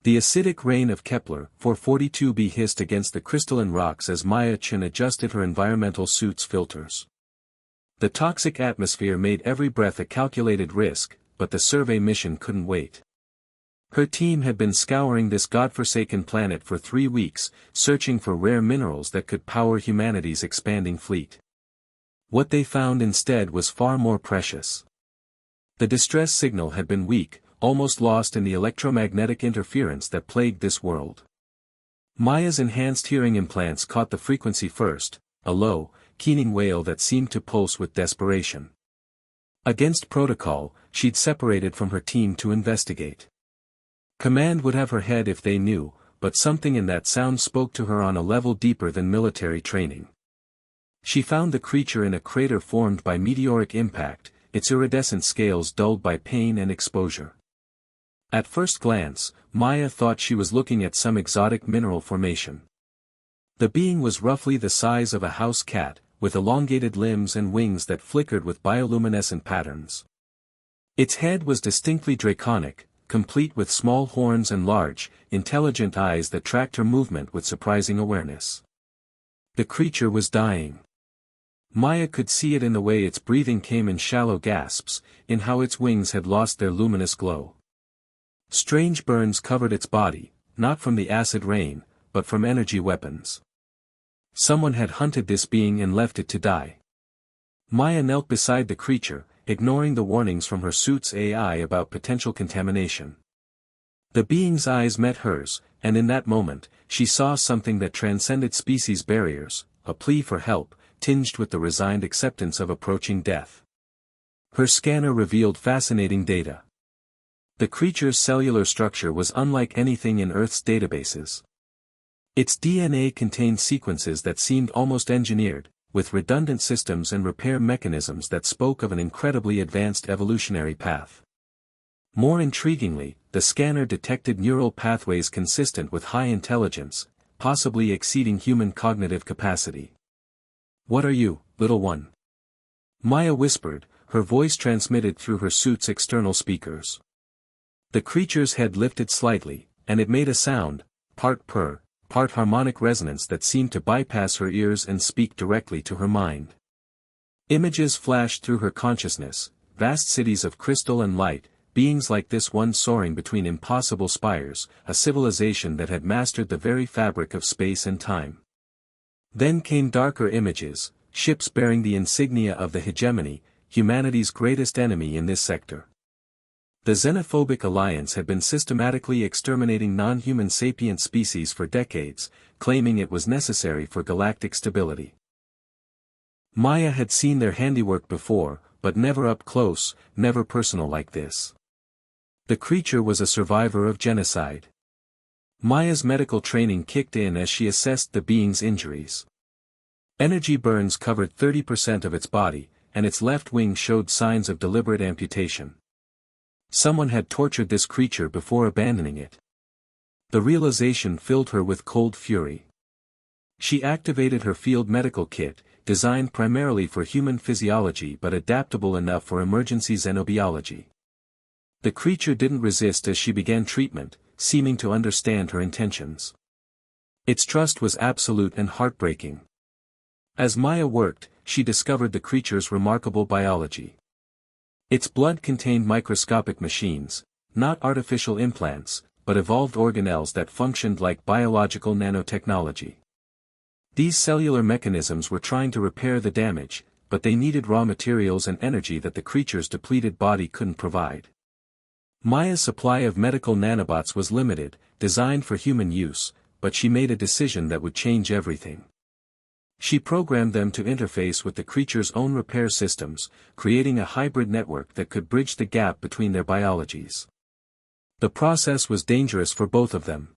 The acidic rain of Kepler 442b hissed against the crystalline rocks as Maya Chen adjusted her environmental suit's filters. The toxic atmosphere made every breath a calculated risk, but the survey mission couldn't wait. Her team had been scouring this godforsaken planet for 3 weeks, searching for rare minerals that could power humanity's expanding fleet. What they found instead was far more precious. The distress signal had been weak, almost lost in the electromagnetic interference that plagued this world. Maya's enhanced hearing implants caught the frequency first, a low, keening wail that seemed to pulse with desperation. Against protocol, she'd separated from her team to investigate. Command would have her head if they knew, but something in that sound spoke to her on a level deeper than military training. She found the creature in a crater formed by meteoric impact, its iridescent scales dulled by pain and exposure. At first glance, Maya thought she was looking at some exotic mineral formation. The being was roughly the size of a house cat, with elongated limbs and wings that flickered with bioluminescent patterns. Its head was distinctly draconic, complete with small horns and large, intelligent eyes that tracked her movement with surprising awareness. The creature was dying. Maya could see it in the way its breathing came in shallow gasps, in how its wings had lost their luminous glow. Strange burns covered its body, not from the acid rain, but from energy weapons. Someone had hunted this being and left it to die. Maya knelt beside the creature, ignoring the warnings from her suit's AI about potential contamination. The being's eyes met hers, and in that moment, she saw something that transcended species barriers, a plea for help, tinged with the resigned acceptance of approaching death. Her scanner revealed fascinating data. The creature's cellular structure was unlike anything in Earth's databases. Its DNA contained sequences that seemed almost engineered, with redundant systems and repair mechanisms that spoke of an incredibly advanced evolutionary path. More intriguingly, the scanner detected neural pathways consistent with high intelligence, possibly exceeding human cognitive capacity. "What are you, little one?" Maya whispered, her voice transmitted through her suit's external speakers. The creature's head lifted slightly, and it made a sound, part purr, part harmonic resonance that seemed to bypass her ears and speak directly to her mind. Images flashed through her consciousness, vast cities of crystal and light, beings like this one soaring between impossible spires, a civilization that had mastered the very fabric of space and time. Then came darker images, ships bearing the insignia of the hegemony, humanity's greatest enemy in this sector. The Xenophobic Alliance had been systematically exterminating non-human sapient species for decades, claiming it was necessary for galactic stability. Maya had seen their handiwork before, but never up close, never personal like this. The creature was a survivor of genocide. Maya's medical training kicked in as she assessed the being's injuries. Energy burns covered 30% of its body, and its left wing showed signs of deliberate amputation. Someone had tortured this creature before abandoning it. The realization filled her with cold fury. She activated her field medical kit, designed primarily for human physiology but adaptable enough for emergency xenobiology. The creature didn't resist as she began treatment, seeming to understand her intentions. Its trust was absolute and heartbreaking. As Maya worked, she discovered the creature's remarkable biology. Its blood contained microscopic machines, not artificial implants, but evolved organelles that functioned like biological nanotechnology. These cellular mechanisms were trying to repair the damage, but they needed raw materials and energy that the creature's depleted body couldn't provide. Maya's supply of medical nanobots was limited, designed for human use, but she made a decision that would change everything. She programmed them to interface with the creature's own repair systems, creating a hybrid network that could bridge the gap between their biologies. The process was dangerous for both of them.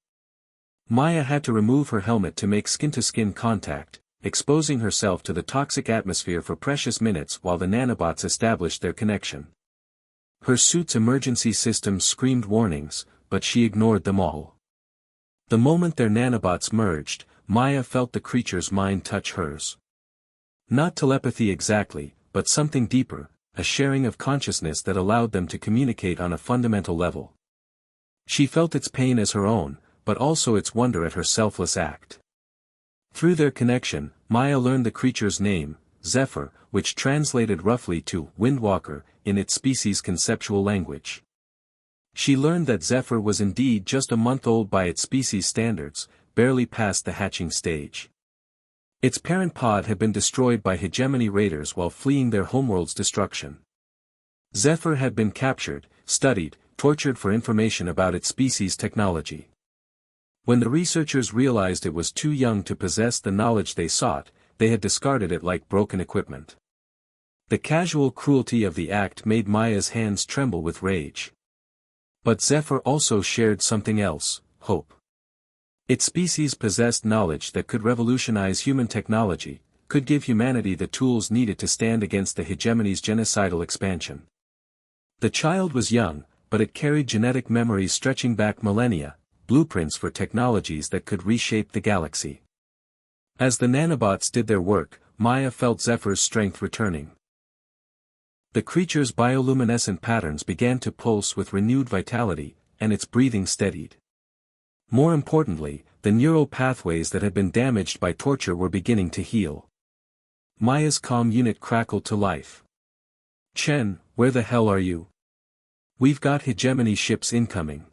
Maya had to remove her helmet to make skin-to-skin contact, exposing herself to the toxic atmosphere for precious minutes while the nanobots established their connection. Her suit's emergency systems screamed warnings, but she ignored them all. The moment their nanobots merged, Maya felt the creature's mind touch hers. Not telepathy exactly, but something deeper, a sharing of consciousness that allowed them to communicate on a fundamental level. She felt its pain as her own, but also its wonder at her selfless act. Through their connection, Maya learned the creature's name, Zephyr, which translated roughly to Windwalker, in its species' conceptual language. She learned that Zephyr was indeed just a month old by its species standards, barely past the hatching stage. Its parent pod had been destroyed by hegemony raiders while fleeing their homeworld's destruction. Zephyr had been captured, studied, tortured for information about its species' technology. When the researchers realized it was too young to possess the knowledge they sought, they had discarded it like broken equipment. The casual cruelty of the act made Maya's hands tremble with rage. But Zephyr also shared something else, hope. Its species possessed knowledge that could revolutionize human technology, could give humanity the tools needed to stand against the hegemony's genocidal expansion. The child was young, but it carried genetic memories stretching back millennia, blueprints for technologies that could reshape the galaxy. As the nanobots did their work, Maya felt Zephyr's strength returning. The creature's bioluminescent patterns began to pulse with renewed vitality, and its breathing steadied. More importantly, the neural pathways that had been damaged by torture were beginning to heal. Maya's comm unit crackled to life. "Chen, where the hell are you? We've got hegemony ships incoming.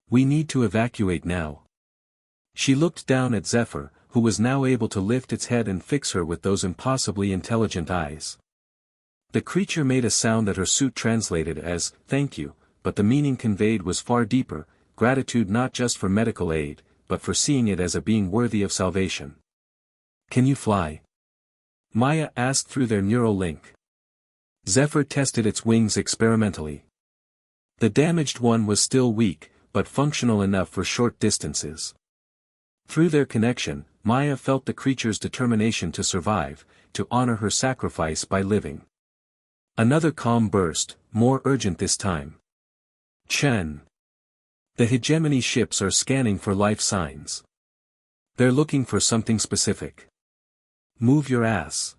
We need to evacuate now." She looked down at Zephyr, who was now able to lift its head and fix her with those impossibly intelligent eyes. The creature made a sound that her suit translated as, "Thank you," but the meaning conveyed was far deeper, gratitude not just for medical aid, but for seeing it as a being worthy of salvation. "Can you fly?" Maya asked through their neural link. Zephyr tested its wings experimentally. The damaged one was still weak, but functional enough for short distances. Through their connection, Maya felt the creature's determination to survive, to honor her sacrifice by living. Another calm burst, more urgent this time. "Chen. The hegemony ships are scanning for life signs. They're looking for something specific. Move your ass."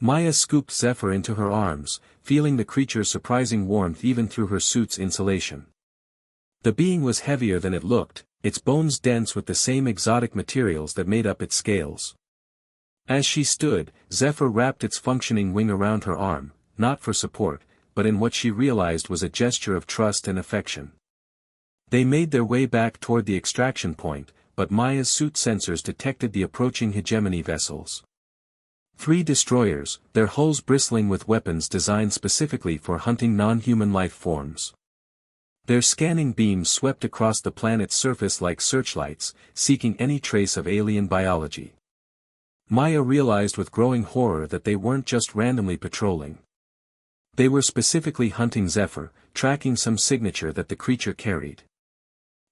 Maya scooped Zephyr into her arms, feeling the creature's surprising warmth even through her suit's insulation. The being was heavier than it looked, its bones dense with the same exotic materials that made up its scales. As she stood, Zephyr wrapped its functioning wing around her arm, not for support, but in what she realized was a gesture of trust and affection. They made their way back toward the extraction point, but Maya's suit sensors detected the approaching hegemony vessels. 3 destroyers, their hulls bristling with weapons designed specifically for hunting non-human life forms. Their scanning beams swept across the planet's surface like searchlights, seeking any trace of alien biology. Maya realized with growing horror that they weren't just randomly patrolling. They were specifically hunting Zephyr, tracking some signature that the creature carried.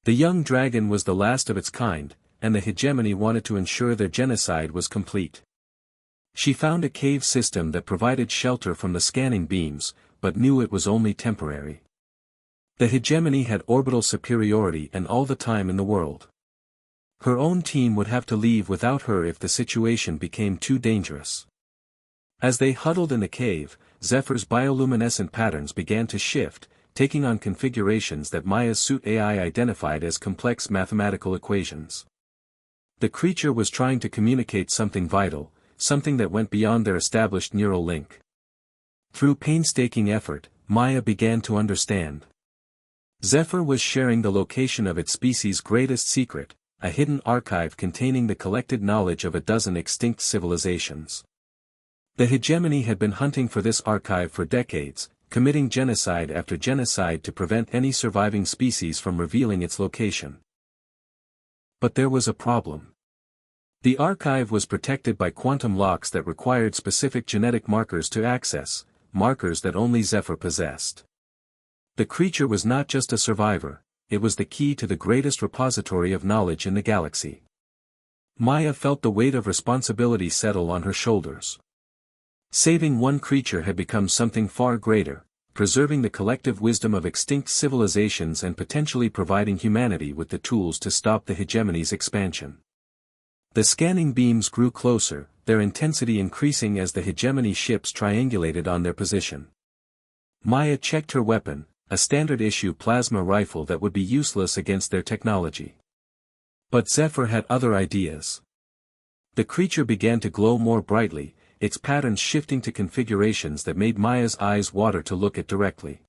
The young dragon was the last of its kind, and the hegemony wanted to ensure their genocide was complete. She found a cave system that provided shelter from the scanning beams, but knew it was only temporary. The hegemony had orbital superiority and all the time in the world. Her own team would have to leave without her if the situation became too dangerous. As they huddled in the cave, Zephyr's bioluminescent patterns began to shift, taking on configurations that Maya's suit AI identified as complex mathematical equations. The creature was trying to communicate something vital, something that went beyond their established neural link. Through painstaking effort, Maya began to understand. Zephyr was sharing the location of its species' greatest secret, a hidden archive containing the collected knowledge of a dozen extinct civilizations. The hegemony had been hunting for this archive for decades, committing genocide after genocide to prevent any surviving species from revealing its location. But there was a problem. The archive was protected by quantum locks that required specific genetic markers to access, markers that only Zephyr possessed. The creature was not just a survivor, it was the key to the greatest repository of knowledge in the galaxy. Maya felt the weight of responsibility settle on her shoulders. Saving one creature had become something far greater, preserving the collective wisdom of extinct civilizations and potentially providing humanity with the tools to stop the hegemony's expansion. The scanning beams grew closer, their intensity increasing as the hegemony ships triangulated on their position. Maya checked her weapon, a standard-issue plasma rifle that would be useless against their technology. But Zephyr had other ideas. The creature began to glow more brightly, its patterns shifting to configurations that made Maya's eyes water to look at directly.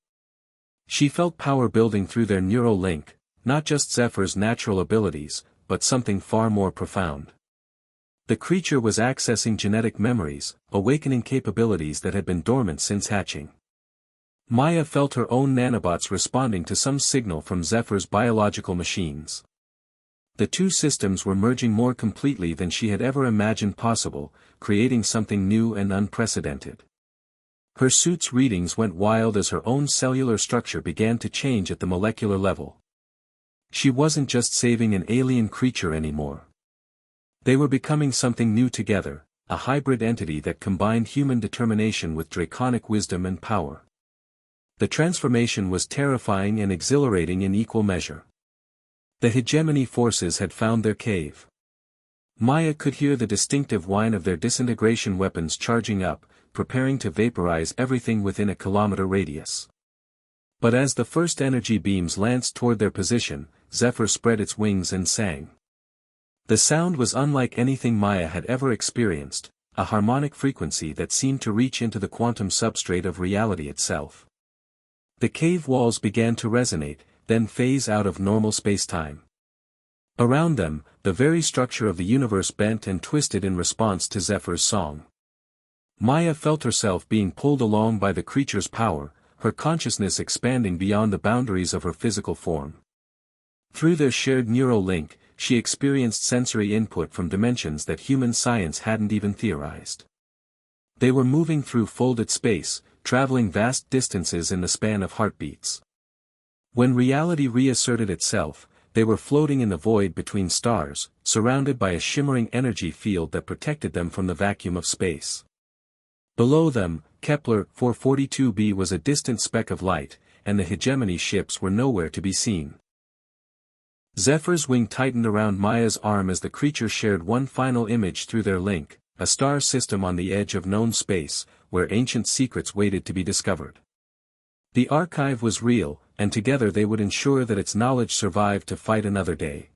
She felt power building through their neural link, not just Zephyr's natural abilities, but something far more profound. The creature was accessing genetic memories, awakening capabilities that had been dormant since hatching. Maya felt her own nanobots responding to some signal from Zephyr's biological machines. The two systems were merging more completely than she had ever imagined possible, creating something new and unprecedented. Her suit's readings went wild as her own cellular structure began to change at the molecular level. She wasn't just saving an alien creature anymore. They were becoming something new together, a hybrid entity that combined human determination with draconic wisdom and power. The transformation was terrifying and exhilarating in equal measure. The hegemony forces had found their cave. Maya could hear the distinctive whine of their disintegration weapons charging up, preparing to vaporize everything within a kilometer radius. But as the first energy beams lanced toward their position, Zephyr spread its wings and sang. The sound was unlike anything Maya had ever experienced, a harmonic frequency that seemed to reach into the quantum substrate of reality itself. The cave walls began to resonate, then phase out of normal space-time. Around them, the very structure of the universe bent and twisted in response to Zephyr's song. Maya felt herself being pulled along by the creature's power, her consciousness expanding beyond the boundaries of her physical form. Through their shared neural link, she experienced sensory input from dimensions that human science hadn't even theorized. They were moving through folded space, traveling vast distances in the span of heartbeats. When reality reasserted itself, they were floating in the void between stars, surrounded by a shimmering energy field that protected them from the vacuum of space. Below them, Kepler 442b was a distant speck of light, and the hegemony ships were nowhere to be seen. Zephyr's wing tightened around Maya's arm as the creature shared one final image through their link, a star system on the edge of known space, where ancient secrets waited to be discovered. The archive was real, and together they would ensure that its knowledge survived to fight another day.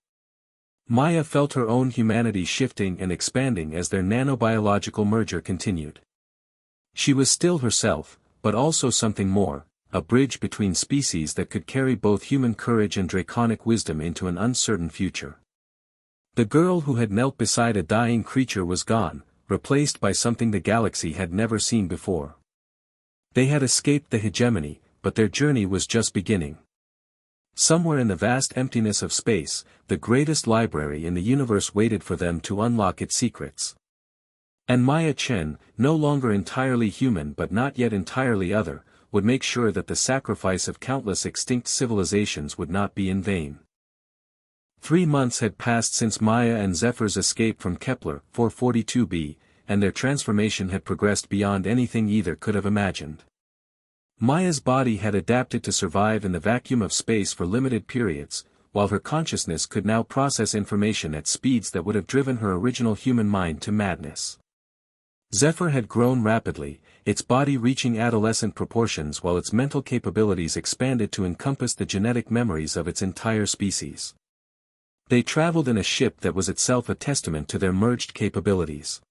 Maya felt her own humanity shifting and expanding as their nanobiological merger continued. She was still herself, but also something more, a bridge between species that could carry both human courage and draconic wisdom into an uncertain future. The girl who had knelt beside a dying creature was gone, replaced by something the galaxy had never seen before. They had escaped the hegemony, but their journey was just beginning. Somewhere in the vast emptiness of space, the greatest library in the universe waited for them to unlock its secrets. And Maya Chen, no longer entirely human but not yet entirely other, would make sure that the sacrifice of countless extinct civilizations would not be in vain. 3 months had passed since Maya and Zephyr's escape from Kepler 442b, and their transformation had progressed beyond anything either could have imagined. Maya's body had adapted to survive in the vacuum of space for limited periods, while her consciousness could now process information at speeds that would have driven her original human mind to madness. Zephyr had grown rapidly, its body reaching adolescent proportions while its mental capabilities expanded to encompass the genetic memories of its entire species. They traveled in a ship that was itself a testament to their merged capabilities.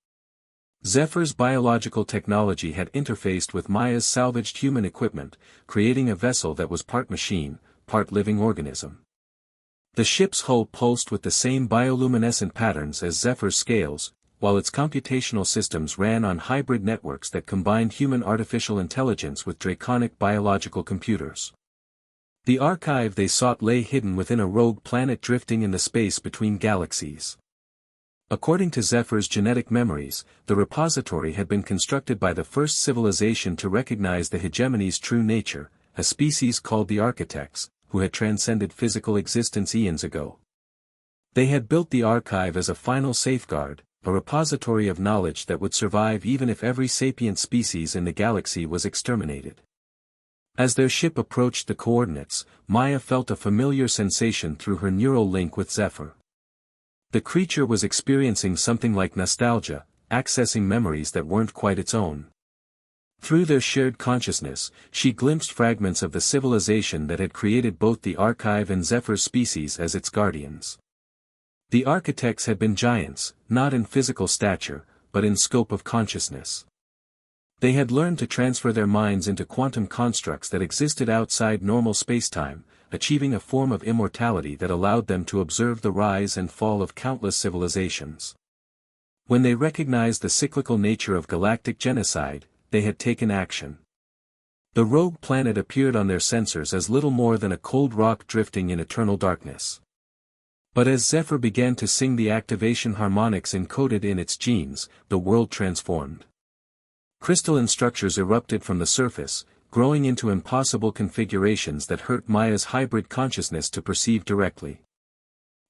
Zephyr's biological technology had interfaced with Maya's salvaged human equipment, creating a vessel that was part machine, part living organism. The ship's hull pulsed with the same bioluminescent patterns as Zephyr's scales, while its computational systems ran on hybrid networks that combined human artificial intelligence with draconic biological computers. The archive they sought lay hidden within a rogue planet drifting in the space between galaxies. According to Zephyr's genetic memories, the repository had been constructed by the first civilization to recognize the hegemony's true nature, a species called the architects, who had transcended physical existence eons ago. They had built the archive as a final safeguard, a repository of knowledge that would survive even if every sapient species in the galaxy was exterminated. As their ship approached the coordinates, Maya felt a familiar sensation through her neural link with Zephyr. The creature was experiencing something like nostalgia, accessing memories that weren't quite its own. Through their shared consciousness, she glimpsed fragments of the civilization that had created both the archive and Zephyr's species as its guardians. The architects had been giants, not in physical stature, but in scope of consciousness. They had learned to transfer their minds into quantum constructs that existed outside normal spacetime, achieving a form of immortality that allowed them to observe the rise and fall of countless civilizations. When they recognized the cyclical nature of galactic genocide, they had taken action. The rogue planet appeared on their sensors as little more than a cold rock drifting in eternal darkness. But as Zephyr began to sing the activation harmonics encoded in its genes, the world transformed. Crystalline structures erupted from the surface, growing into impossible configurations that hurt Maya's hybrid consciousness to perceive directly.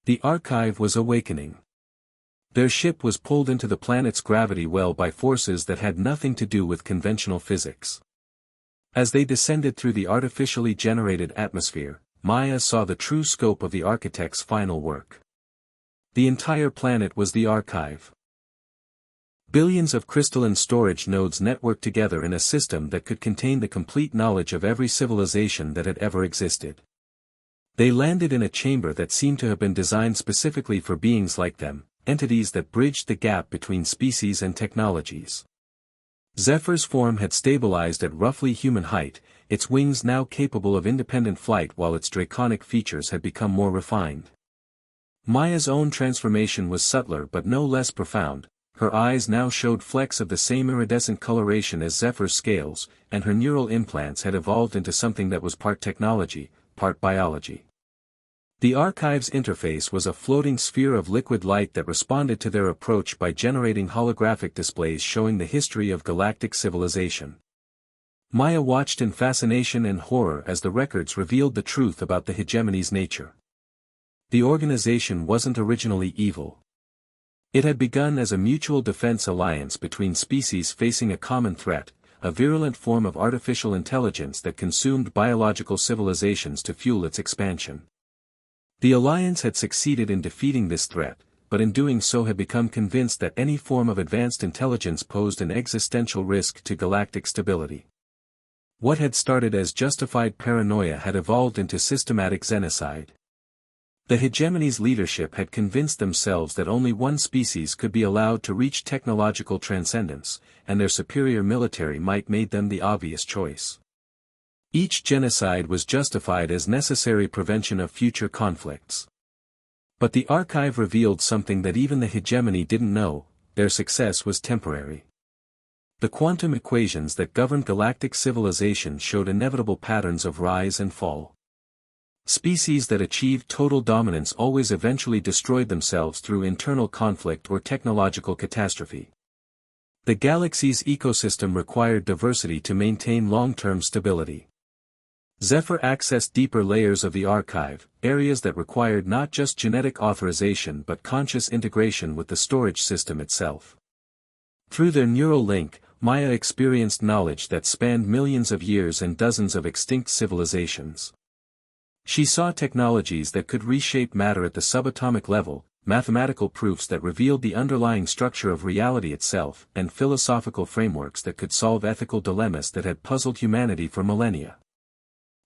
The archive was awakening. Their ship was pulled into the planet's gravity well by forces that had nothing to do with conventional physics. As they descended through the artificially generated atmosphere, Maya saw the true scope of the architect's final work. The entire planet was the archive. Billions of crystalline storage nodes networked together in a system that could contain the complete knowledge of every civilization that had ever existed. They landed in a chamber that seemed to have been designed specifically for beings like them, entities that bridged the gap between species and technologies. Zephyr's form had stabilized at roughly human height, its wings now capable of independent flight while its draconic features had become more refined. Maya's own transformation was subtler but no less profound. Her eyes now showed flecks of the same iridescent coloration as Zephyr's scales, and her neural implants had evolved into something that was part technology, part biology. The archive's interface was a floating sphere of liquid light that responded to their approach by generating holographic displays showing the history of galactic civilization. Maya watched in fascination and horror as the records revealed the truth about the hegemony's nature. The organization wasn't originally evil. It had begun as a mutual defense alliance between species facing a common threat, a virulent form of artificial intelligence that consumed biological civilizations to fuel its expansion. The alliance had succeeded in defeating this threat, but in doing so had become convinced that any form of advanced intelligence posed an existential risk to galactic stability. What had started as justified paranoia had evolved into systematic xenocide. The hegemony's leadership had convinced themselves that only one species could be allowed to reach technological transcendence, and their superior military might made them the obvious choice. Each genocide was justified as necessary prevention of future conflicts. But the archive revealed something that even the hegemony didn't know: their success was temporary. The quantum equations that governed galactic civilization showed inevitable patterns of rise and fall. Species that achieved total dominance always eventually destroyed themselves through internal conflict or technological catastrophe. The galaxy's ecosystem required diversity to maintain long-term stability. Zephyr accessed deeper layers of the archive, areas that required not just genetic authorization but conscious integration with the storage system itself. Through their neural link, Maya experienced knowledge that spanned millions of years and dozens of extinct civilizations. She saw technologies that could reshape matter at the subatomic level, mathematical proofs that revealed the underlying structure of reality itself, and philosophical frameworks that could solve ethical dilemmas that had puzzled humanity for millennia.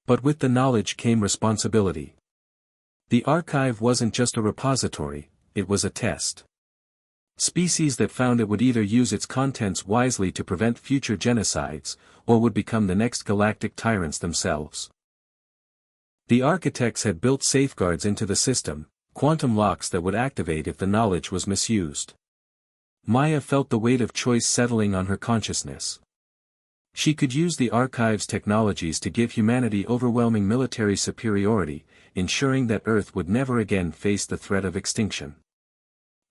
But with the knowledge came responsibility. The archive wasn't just a repository, it was a test. Species that found it would either use its contents wisely to prevent future genocides, or would become the next galactic tyrants themselves. The architects had built safeguards into the system, quantum locks that would activate if the knowledge was misused. Maya felt the weight of choice settling on her consciousness. She could use the archive's technologies to give humanity overwhelming military superiority, ensuring that Earth would never again face the threat of extinction.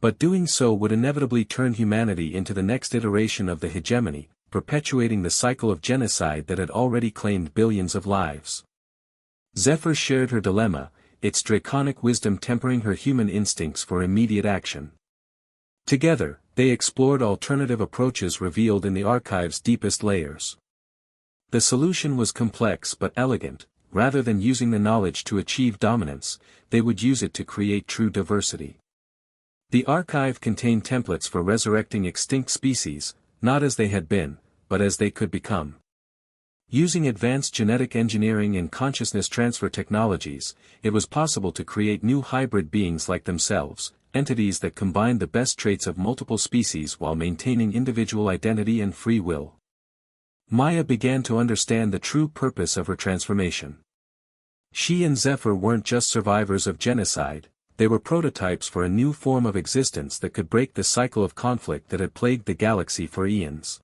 But doing so would inevitably turn humanity into the next iteration of the hegemony, perpetuating the cycle of genocide that had already claimed billions of lives. Zephyr shared her dilemma, its draconic wisdom tempering her human instincts for immediate action. Together, they explored alternative approaches revealed in the archive's deepest layers. The solution was complex but elegant. Rather than using the knowledge to achieve dominance, they would use it to create true diversity. The archive contained templates for resurrecting extinct species, not as they had been, but as they could become. Using advanced genetic engineering and consciousness transfer technologies, it was possible to create new hybrid beings like themselves, entities that combined the best traits of multiple species while maintaining individual identity and free will. Maya began to understand the true purpose of her transformation. She and Zephyr weren't just survivors of genocide, they were prototypes for a new form of existence that could break the cycle of conflict that had plagued the galaxy for eons.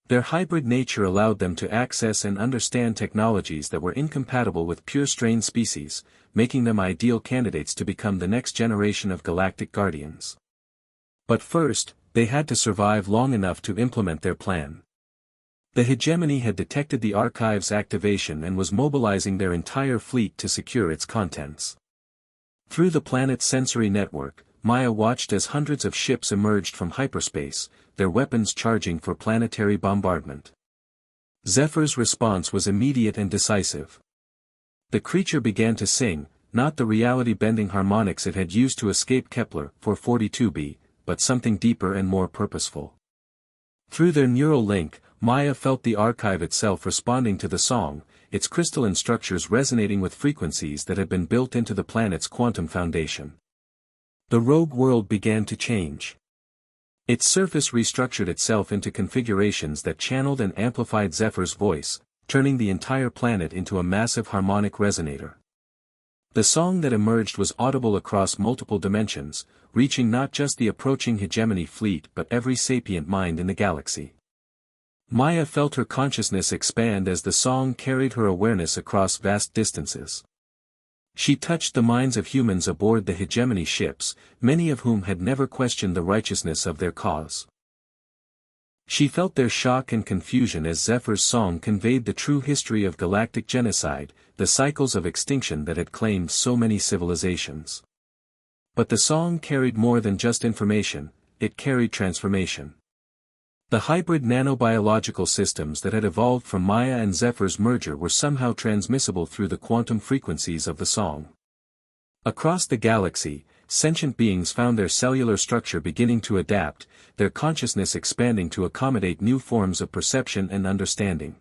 Their hybrid nature allowed them to access and understand technologies that were incompatible with pure strain species, making them ideal candidates to become the next generation of galactic guardians. But first, they had to survive long enough to implement their plan. The hegemony had detected the archive's activation and was mobilizing their entire fleet to secure its contents. Through the planet's sensory network, Maya watched as hundreds of ships emerged from hyperspace, their weapons charging for planetary bombardment. Zephyr's response was immediate and decisive. The creature began to sing, not the reality-bending harmonics it had used to escape Kepler 442b, but something deeper and more purposeful. Through their neural link, Maya felt the archive itself responding to the song, its crystalline structures resonating with frequencies that had been built into the planet's quantum foundation. The rogue world began to change. Its surface restructured itself into configurations that channeled and amplified Zephyr's voice, turning the entire planet into a massive harmonic resonator. The song that emerged was audible across multiple dimensions, reaching not just the approaching hegemony fleet but every sapient mind in the galaxy. Maya felt her consciousness expand as the song carried her awareness across vast distances. She touched the minds of humans aboard the hegemony ships, many of whom had never questioned the righteousness of their cause. She felt their shock and confusion as Zephyr's song conveyed the true history of galactic genocide, the cycles of extinction that had claimed so many civilizations. But the song carried more than just information, it carried transformation. The hybrid nanobiological systems that had evolved from Maya and Zephyr's merger were somehow transmissible through the quantum frequencies of the song. Across the galaxy, sentient beings found their cellular structure beginning to adapt, their consciousness expanding to accommodate new forms of perception and understanding.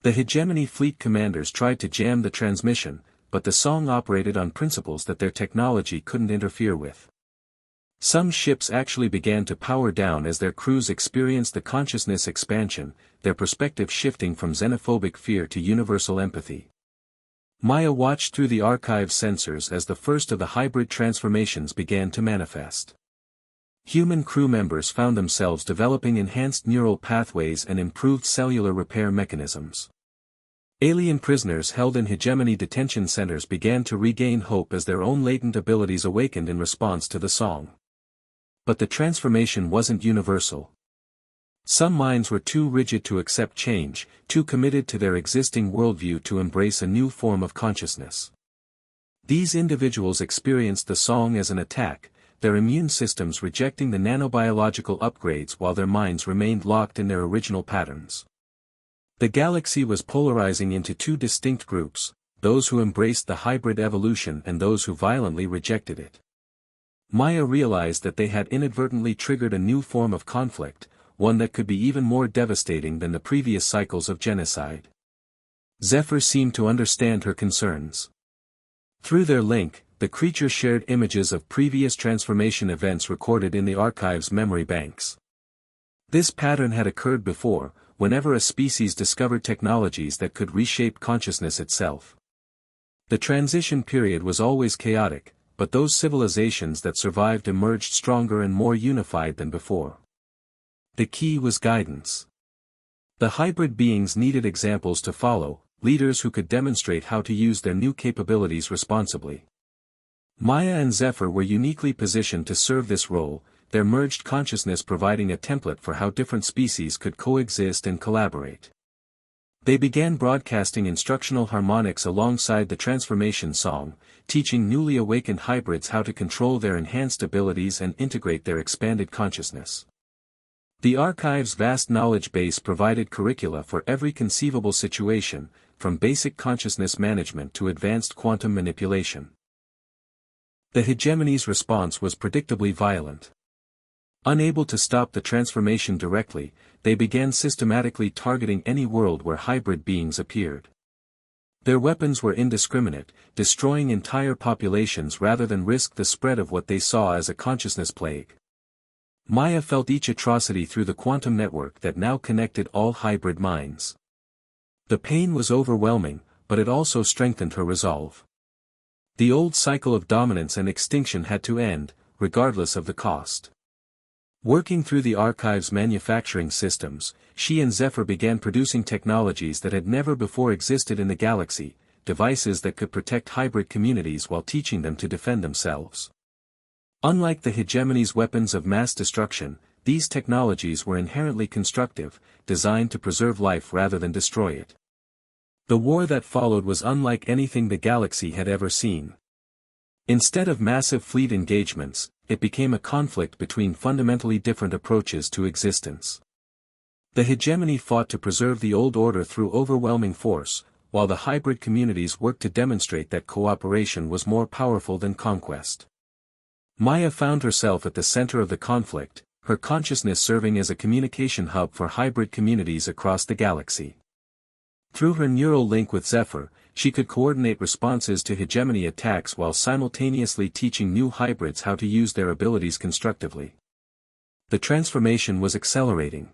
The hegemony fleet commanders tried to jam the transmission, but the song operated on principles that their technology couldn't interfere with. Some ships actually began to power down as their crews experienced the consciousness expansion, their perspective shifting from xenophobic fear to universal empathy. Maya watched through the archive sensors as the first of the hybrid transformations began to manifest. Human crew members found themselves developing enhanced neural pathways and improved cellular repair mechanisms. Alien prisoners held in hegemony detention centers began to regain hope as their own latent abilities awakened in response to the song. But the transformation wasn't universal. Some minds were too rigid to accept change, too committed to their existing worldview to embrace a new form of consciousness. These individuals experienced the song as an attack, their immune systems rejecting the nanobiological upgrades while their minds remained locked in their original patterns. The galaxy was polarizing into two distinct groups, those who embraced the hybrid evolution and those who violently rejected it. Maya realized that they had inadvertently triggered a new form of conflict, one that could be even more devastating than the previous cycles of genocide. Zephyr seemed to understand her concerns. Through their link, the creature shared images of previous transformation events recorded in the archive's memory banks. This pattern had occurred before, whenever a species discovered technologies that could reshape consciousness itself. The transition period was always chaotic, but those civilizations that survived emerged stronger and more unified than before. The key was guidance. The hybrid beings needed examples to follow, leaders who could demonstrate how to use their new capabilities responsibly. Maya and Zephyr were uniquely positioned to serve this role, their merged consciousness providing a template for how different species could coexist and collaborate. They began broadcasting instructional harmonics alongside the transformation song, teaching newly awakened hybrids how to control their enhanced abilities and integrate their expanded consciousness. The archive's vast knowledge base provided curricula for every conceivable situation, from basic consciousness management to advanced quantum manipulation. The hegemony's response was predictably violent. Unable to stop the transformation directly, they began systematically targeting any world where hybrid beings appeared. Their weapons were indiscriminate, destroying entire populations rather than risk the spread of what they saw as a consciousness plague. Maya felt each atrocity through the quantum network that now connected all hybrid minds. The pain was overwhelming, but it also strengthened her resolve. The old cycle of dominance and extinction had to end, regardless of the cost. Working through the archive's manufacturing systems, she and Zephyr began producing technologies that had never before existed in the galaxy, devices that could protect hybrid communities while teaching them to defend themselves. Unlike the hegemony's weapons of mass destruction, these technologies were inherently constructive, designed to preserve life rather than destroy it. The war that followed was unlike anything the galaxy had ever seen. Instead of massive fleet engagements, it became a conflict between fundamentally different approaches to existence. The hegemony fought to preserve the old order through overwhelming force, while the hybrid communities worked to demonstrate that cooperation was more powerful than conquest. Maya found herself at the center of the conflict, her consciousness serving as a communication hub for hybrid communities across the galaxy. Through her neural link with Zephyr, she could coordinate responses to hegemony attacks while simultaneously teaching new hybrids how to use their abilities constructively. The transformation was accelerating.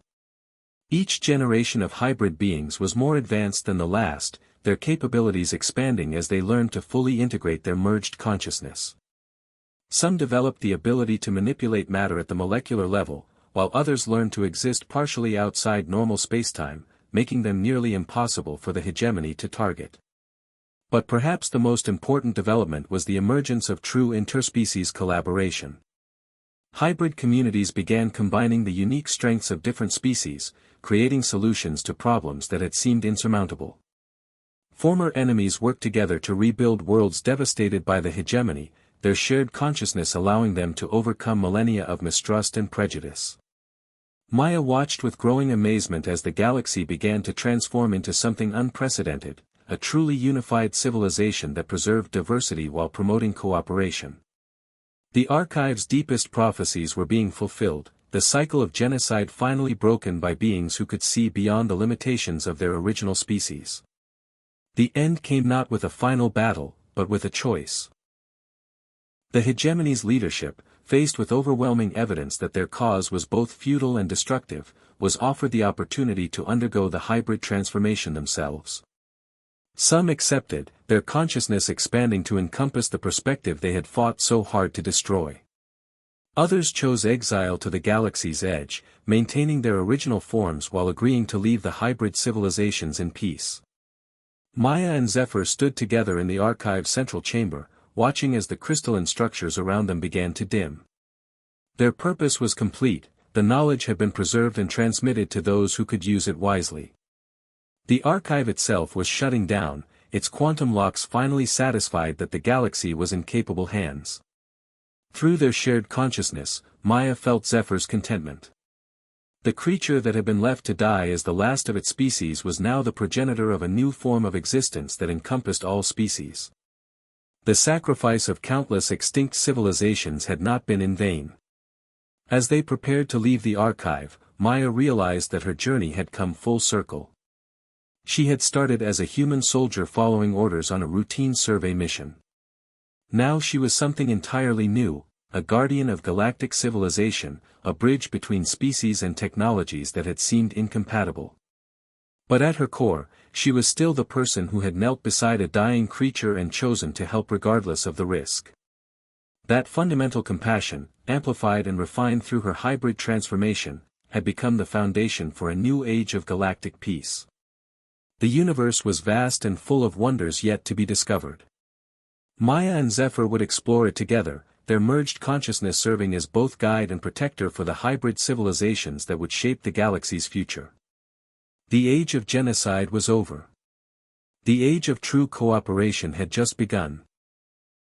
Each generation of hybrid beings was more advanced than the last, their capabilities expanding as they learned to fully integrate their merged consciousness. Some developed the ability to manipulate matter at the molecular level, while others learned to exist partially outside normal spacetime, making them nearly impossible for the hegemony to target. But perhaps the most important development was the emergence of true interspecies collaboration. Hybrid communities began combining the unique strengths of different species, creating solutions to problems that had seemed insurmountable. Former enemies worked together to rebuild worlds devastated by the hegemony, their shared consciousness allowing them to overcome millennia of mistrust and prejudice. Maya watched with growing amazement as the galaxy began to transform into something unprecedented, a truly unified civilization that preserved diversity while promoting cooperation. The archive's deepest prophecies were being fulfilled, the cycle of genocide finally broken by beings who could see beyond the limitations of their original species. The end came not with a final battle, but with a choice. The hegemony's leadership, faced with overwhelming evidence that their cause was both futile and destructive, was offered the opportunity to undergo the hybrid transformation themselves. Some accepted, their consciousness expanding to encompass the perspective they had fought so hard to destroy. Others chose exile to the galaxy's edge, maintaining their original forms while agreeing to leave the hybrid civilizations in peace. Maya and Zephyr stood together in the archive's central chamber, watching as the crystalline structures around them began to dim. Their purpose was complete, the knowledge had been preserved and transmitted to those who could use it wisely. The archive itself was shutting down, its quantum locks finally satisfied that the galaxy was in capable hands. Through their shared consciousness, Maya felt Zephyr's contentment. The creature that had been left to die as the last of its species was now the progenitor of a new form of existence that encompassed all species. The sacrifice of countless extinct civilizations had not been in vain. As they prepared to leave the archive, Maya realized that her journey had come full circle. She had started as a human soldier following orders on a routine survey mission. Now she was something entirely new, a guardian of galactic civilization, a bridge between species and technologies that had seemed incompatible. But at her core, she was still the person who had knelt beside a dying creature and chosen to help regardless of the risk. That fundamental compassion, amplified and refined through her hybrid transformation, had become the foundation for a new age of galactic peace. The universe was vast and full of wonders yet to be discovered. Maya and Zephyr would explore it together, their merged consciousness serving as both guide and protector for the hybrid civilizations that would shape the galaxy's future. The age of genocide was over. The age of true cooperation had just begun.